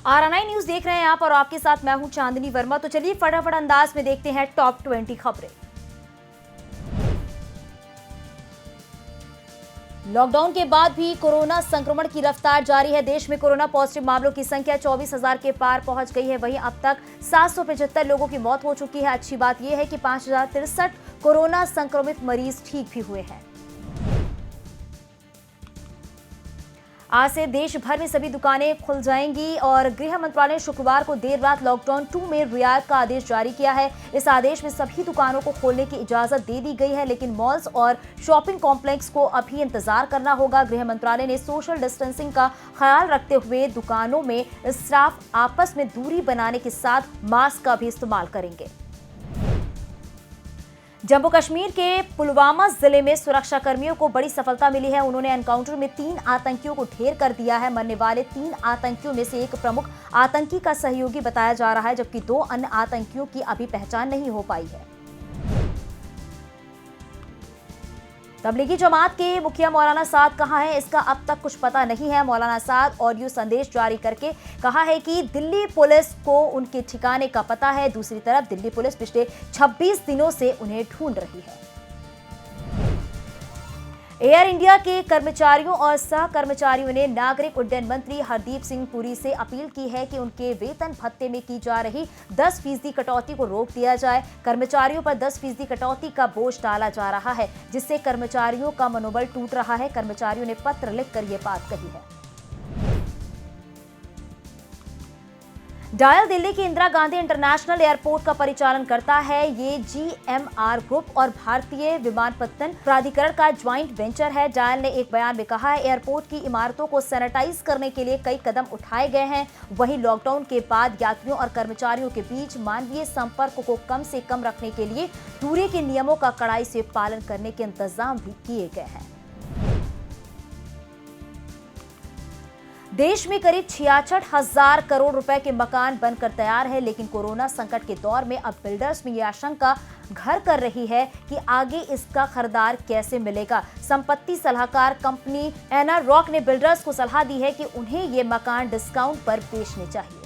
RNI news देख रहे हैं आप और आपके साथ मैं हूं चांदनी वर्मा। तो चलिए फटाफट अंदाज में देखते हैं टॉप 20 खबरें। लॉकडाउन के बाद भी कोरोना संक्रमण की रफ्तार जारी है। देश में कोरोना पॉजिटिव मामलों की संख्या 24,000 के पार पहुंच गई है। वहीं अब तक 775 लोगों की मौत हो चुकी है। अच्छी बात यह है कि 5,063 कोरोना संक्रमित मरीज ठीक भी हुए हैं। आज से देश भर में सभी दुकानें खुल जाएंगी और गृह मंत्रालय ने शुक्रवार को देर रात लॉकडाउन 2 में रियायत का आदेश जारी किया है। इस आदेश में सभी दुकानों को खोलने की इजाजत दे दी गई है, लेकिन मॉल्स और शॉपिंग कॉम्प्लेक्स को अभी इंतजार करना होगा। गृह मंत्रालय ने सोशल डिस्टेंसिंग का ख्याल रखते हुए दुकानों में स्टाफ आपस में दूरी बनाने के साथ मास्क का भी इस्तेमाल करेंगे। जम्मू कश्मीर के पुलवामा जिले में सुरक्षा कर्मियों को बड़ी सफलता मिली है। उन्होंने एनकाउंटर में 3 आतंकियों को ढेर कर दिया है। मरने वाले 3 आतंकियों में से एक प्रमुख आतंकी का सहयोगी बताया जा रहा है, जबकि 2 अन्य आतंकियों की अभी पहचान नहीं हो पाई है। तबलीगी जमात के मुखिया मौलाना साद कहाँ हैं, इसका अब तक कुछ पता नहीं है। मौलाना साद ऑडियो संदेश जारी करके कहा है कि दिल्ली पुलिस को उनके ठिकाने का पता है। दूसरी तरफ दिल्ली पुलिस पिछले 26 दिनों से उन्हें ढूंढ रही है। एयर इंडिया के कर्मचारियों और सह कर्मचारियों ने नागरिक उड्डयन मंत्री हरदीप सिंह पुरी से अपील की है कि उनके वेतन भत्ते में की जा रही 10% कटौती को रोक दिया जाए। कर्मचारियों पर 10% कटौती का बोझ डाला जा रहा है, जिससे कर्मचारियों का मनोबल टूट रहा है। कर्मचारियों ने पत्र लिखकर ये बात कही है। डायल दिल्ली की इंदिरा गांधी इंटरनेशनल एयरपोर्ट का परिचालन करता है। ये GMR ग्रुप और भारतीय विमानपत्तन प्राधिकरण का ज्वाइंट वेंचर है। डायल ने एक बयान में कहा है, एयरपोर्ट की इमारतों को सैनिटाइज करने के लिए कई कदम उठाए गए हैं। वहीं लॉकडाउन के बाद यात्रियों और कर्मचारियों के बीच मानवीय संपर्क को कम से कम रखने के लिए दूरी के नियमों का कड़ाई से पालन करने के इंतजाम भी किए गए हैं। देश में करीब 66,000 करोड़ रुपए के मकान बनकर तैयार है, लेकिन कोरोना संकट के दौर में अब बिल्डर्स में यह आशंका घर कर रही है कि आगे इसका खरीदार कैसे मिलेगा। संपत्ति सलाहकार कंपनी एनारॉक ने बिल्डर्स को सलाह दी है कि उन्हें ये मकान डिस्काउंट पर बेचने चाहिए।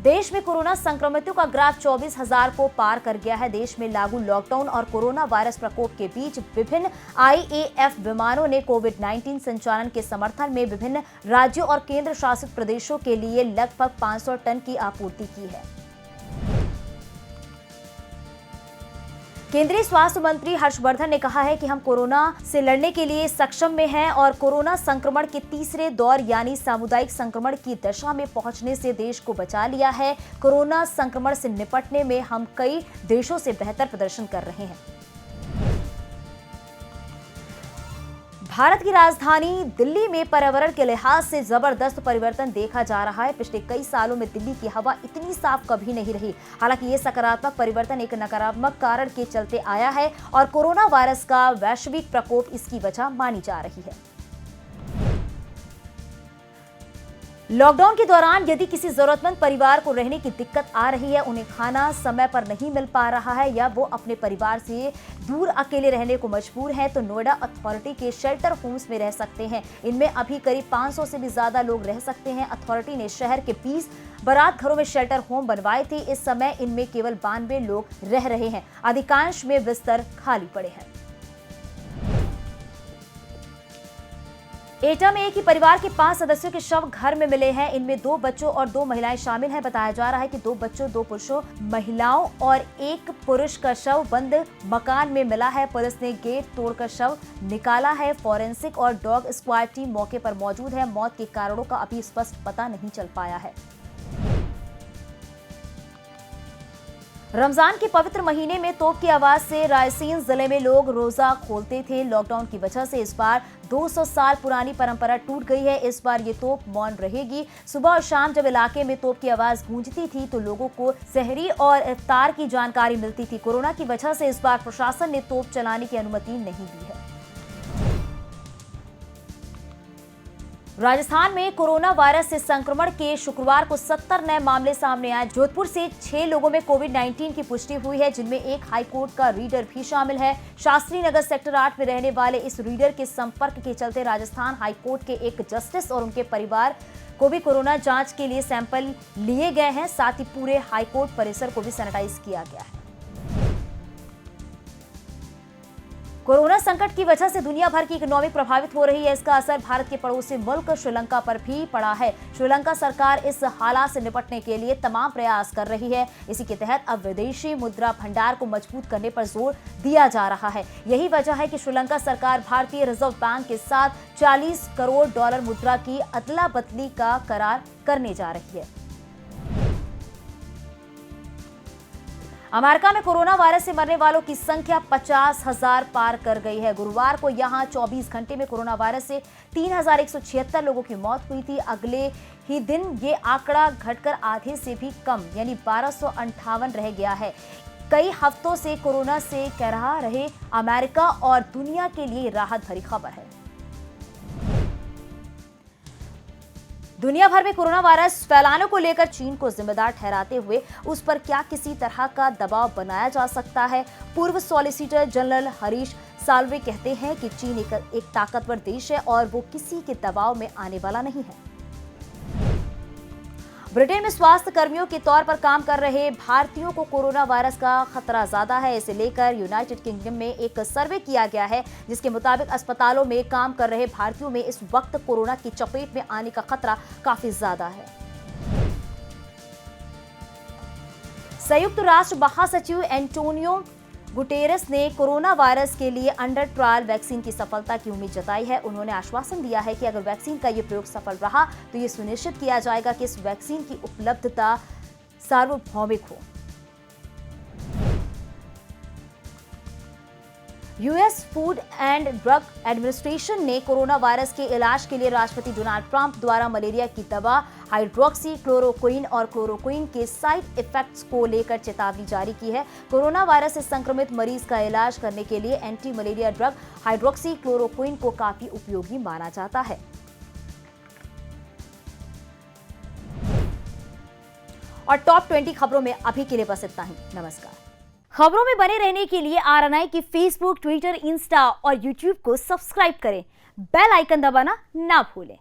देश में कोरोना संक्रमितों का ग्राफ 24,000 को पार कर गया है। देश में लागू लॉकडाउन और कोरोना वायरस प्रकोप के बीच विभिन्न IAF विमानों ने कोविड-19 संचालन के समर्थन में विभिन्न राज्यों और केंद्र शासित प्रदेशों के लिए लगभग 500 टन की आपूर्ति की है। केंद्रीय स्वास्थ्य मंत्री हर्षवर्धन ने कहा है कि हम कोरोना से लड़ने के लिए सक्षम में हैं और कोरोना संक्रमण के तीसरे दौर यानी सामुदायिक संक्रमण की दशा में पहुंचने से देश को बचा लिया है। कोरोना संक्रमण से निपटने में हम कई देशों से बेहतर प्रदर्शन कर रहे हैं। भारत की राजधानी दिल्ली में पर्यावरण के लिहाज से जबरदस्त परिवर्तन देखा जा रहा है। पिछले कई सालों में दिल्ली की हवा इतनी साफ कभी नहीं रही। हालांकि ये सकारात्मक परिवर्तन एक नकारात्मक कारण के चलते आया है और कोरोना वायरस का वैश्विक प्रकोप इसकी वजह मानी जा रही है। लॉकडाउन के दौरान यदि किसी जरूरतमंद परिवार को रहने की दिक्कत आ रही है, उन्हें खाना समय पर नहीं मिल पा रहा है या वो अपने परिवार से दूर अकेले रहने को मजबूर हैं, तो नोएडा अथॉरिटी के शेल्टर होम्स में रह सकते हैं। इनमें अभी करीब 500 से भी ज्यादा लोग रह सकते हैं। अथॉरिटी ने शहर के 20 बारात घरों में शेल्टर होम बनवाए थे। इस समय इनमें केवल 92 लोग रह रहे हैं। अधिकांश में बिस्तर खाली पड़े हैं। एटा में एक ही परिवार के 5 सदस्यों के शव घर में मिले हैं। इनमें 2 बच्चों और 2 महिलाएं शामिल हैं। बताया जा रहा है कि 2 बच्चों, 2 पुरुषों, महिलाओं और 1 पुरुष का शव बंद मकान में मिला है। पुलिस ने गेट तोड़कर शव निकाला है। फॉरेंसिक और डॉग स्क्वाड टीम मौके पर मौजूद है। मौत के कारणों का अभी स्पष्ट पता नहीं चल पाया है। रमजान के पवित्र महीने में तोप की आवाज से रायसेन जिले में लोग रोजा खोलते थे। लॉकडाउन की वजह से इस बार 200 साल पुरानी परंपरा टूट गई है। इस बार ये तोप मौन रहेगी। सुबह और शाम जब इलाके में तोप की आवाज गूंजती थी तो लोगों को सहरी और इफ्तार की जानकारी मिलती थी। कोरोना की वजह से इस बार प्रशासन ने तोप चलाने की अनुमति नहीं दी है। राजस्थान में कोरोना वायरस से संक्रमण के शुक्रवार को 70 नए मामले सामने आए। जोधपुर से 6 लोगों में कोविड-19 की पुष्टि हुई है, जिनमें एक हाईकोर्ट का रीडर भी शामिल है। शास्त्री नगर सेक्टर 8 में रहने वाले इस रीडर के संपर्क के चलते राजस्थान हाईकोर्ट के एक जस्टिस और उनके परिवार को भी कोरोना जांच के लिए सैंपल लिए गए हैं। साथ ही पूरे हाईकोर्ट परिसर को भी सैनिटाइज किया गया है। कोरोना संकट की वजह से दुनिया भर की इकोनॉमी प्रभावित हो रही है। इसका असर भारत के पड़ोसी मुल्क श्रीलंका पर भी पड़ा है। श्रीलंका सरकार इस हालात से निपटने के लिए तमाम प्रयास कर रही है। इसी के तहत अब विदेशी मुद्रा भंडार को मजबूत करने पर जोर दिया जा रहा है। यही वजह है कि श्रीलंका सरकार भारतीय रिजर्व बैंक के साथ $40 करोड़ मुद्रा की अदला बदली का करार करने जा रही है। अमेरिका में कोरोना वायरस से मरने वालों की संख्या 50,000 पार कर गई है। गुरुवार को यहां 24 घंटे में कोरोना वायरस से 3,176 लोगों की मौत हुई थी। अगले ही दिन ये आंकड़ा घटकर आधे से भी कम यानी 1,258 रह गया है। कई हफ्तों से कोरोना से कहरा रहे अमेरिका और दुनिया के लिए राहत भरी खबर है। दुनिया भर में कोरोना वायरस फैलाने को लेकर चीन को जिम्मेदार ठहराते हुए उस पर क्या किसी तरह का दबाव बनाया जा सकता है। पूर्व सॉलिसिटर जनरल हरीश साल्वे कहते हैं कि चीन एक ताकतवर देश है और वो किसी के दबाव में आने वाला नहीं है। ब्रिटेन में स्वास्थ्य कर्मियों के तौर पर काम कर रहे भारतीयों को कोरोना वायरस का खतरा ज्यादा है। इसे लेकर यूनाइटेड किंगडम में एक सर्वे किया गया है, जिसके मुताबिक अस्पतालों में काम कर रहे भारतीयों में इस वक्त कोरोना की चपेट में आने का खतरा काफी ज्यादा है। संयुक्त राष्ट्र महासचिव एंटोनियो गुटेरेस ने कोरोना वायरस के लिए अंडर ट्रायल वैक्सीन की सफलता की उम्मीद जताई है। उन्होंने आश्वासन दिया है कि अगर वैक्सीन का ये प्रयोग सफल रहा तो ये सुनिश्चित किया जाएगा कि इस वैक्सीन की उपलब्धता सार्वभौमिक हो। US food and drug administration ने कोरोना वायरस के इलाज के लिए राष्ट्रपति डोनाल्ड ट्रंप द्वारा मलेरिया की दवा हाइड्रोक्सी क्लोरोक्विन और क्लोरोक्विन के साइड इफेक्ट्स को लेकर चेतावनी जारी की है। कोरोना वायरस से संक्रमित मरीज का इलाज करने के लिए anti malaria drug hydroxy chloroquine को काफी उपयोगी माना जाता है। और टॉप 20 खबरों में अभी के लिए बस इतना ही। नमस्कार। खबरों में बने रहने के लिए आरएनआई की फेसबुक, ट्विटर, इंस्टा और यूट्यूब को सब्सक्राइब करें। बेल आइकन दबाना ना भूलें।